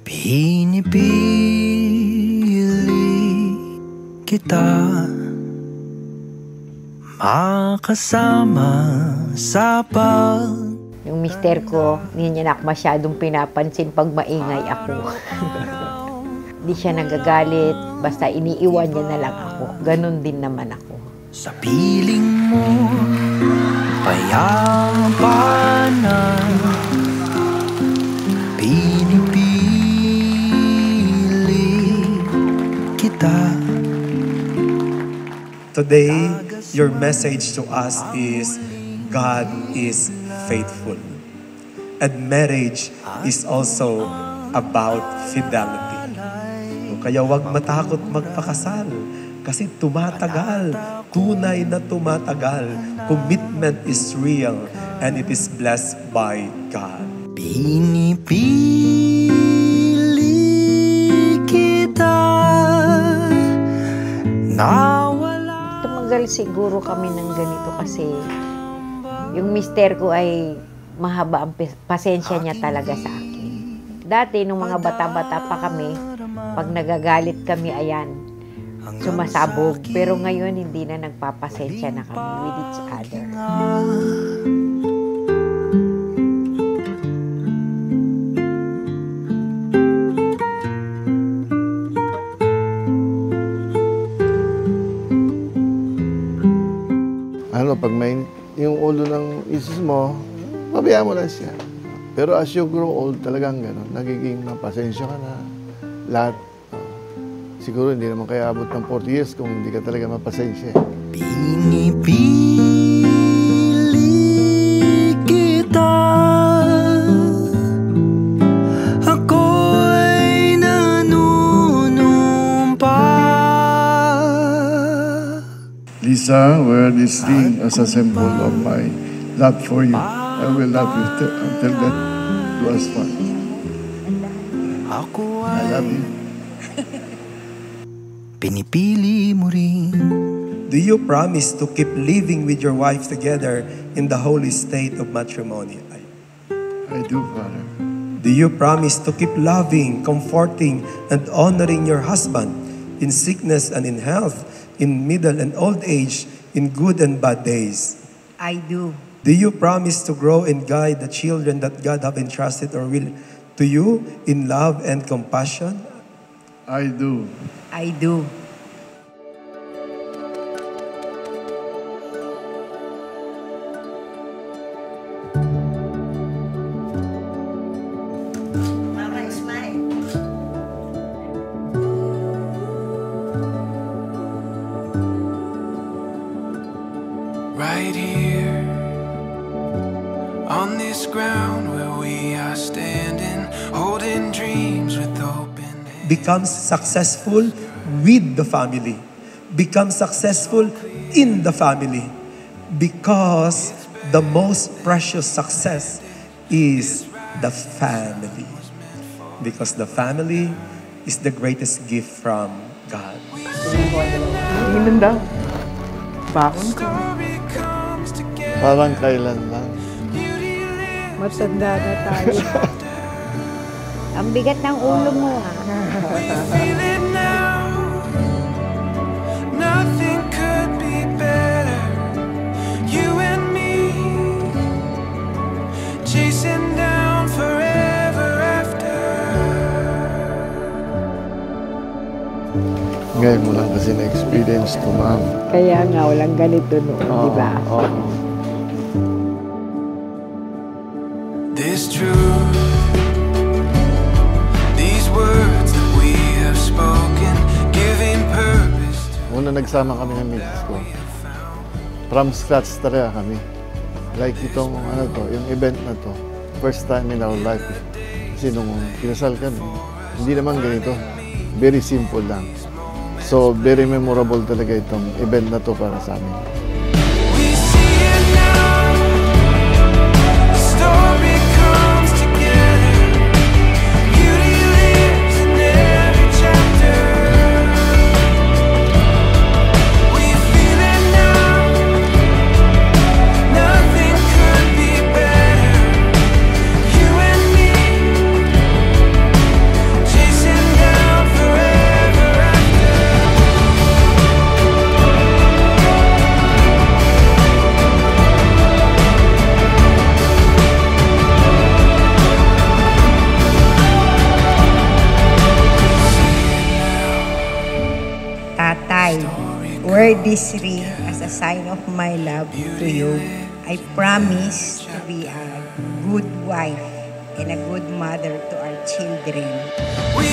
Pinipili kita makasama sa Yung mister ko, hindi niya masyadong pinapansin pag maingay ako. Hindi siya nagagalit, basta iniiwan niya na lang ako. Ganon din naman ako. Sa piling mo, payapanan, pinipili kita. Today, your message to us is God is faithful. And marriage is also about fidelity. Kaya huwag matakot magpakasal kasi tumatagal, tunay na tumatagal. Commitment is real and it is blessed by God. Pinipili kita nawala. Tumagal siguro kami ng ganito kasi yung mister ko ay mahaba ang pasensya niya talaga sa akin. Dati, nung mga bata-bata pa kami, pag nagagalit kami, ayan, sumasabog. Pero ngayon, hindi na nagpapasensya na kami with each other. Pag may yung ulo ng isis mo, pabayaan mo lang siya. Pero as you grow old, talagang gano'n, nagiging mapasensya ka na. Lahat, siguro hindi naman kaya abot ng 40 years kung hindi ka talaga mapasensya. Pinipili kita, ako'y nanunumpa. Lisa, wear this ring as a symbol of my love for you. I will love you until death do us part. I love you. Pinipili mo rin. Do you promise to keep living with your wife together in the holy state of matrimony? I do, Father. Do you promise to keep loving, comforting, and honoring your husband in sickness and in health, in middle and old age, in good and bad days? I do. Do you promise to grow and guide the children that God have entrusted or will to you in love and compassion? I do. I do. Mama, smile. Right here on this ground where we are standing, holding dreams with open hands. Become successful with the family. Become successful in the family. Because the most precious success is the family. Because the family is the greatest gift from God. Ganun daw. Bakon ko. Parang kailan lang. Matanda na tayo. Ang bigat ng ulo mo, ha? Nothing could be better. You and me chasing down forever after. Ngayon mo lang kasi na-experience to, ma'am. Kaya nga, walang ganito noon, di ba? This truth, these words that we have spoken, giving purpose to Una nagsama kami ng misis ko. From scratch talaga kami. Like itong ano to, yung event na to. First time in our life. Kasi nung kinasal kami, hindi naman ganito. Very simple lang. So, very memorable talaga itong event na to para sa amin. we see it now. The story comes together. Beauty lives in every chapter. We feel it now. Nothing could be better. You and me wear this ring as a sign of my love to you. I promise to be a good wife and a good mother to our children. We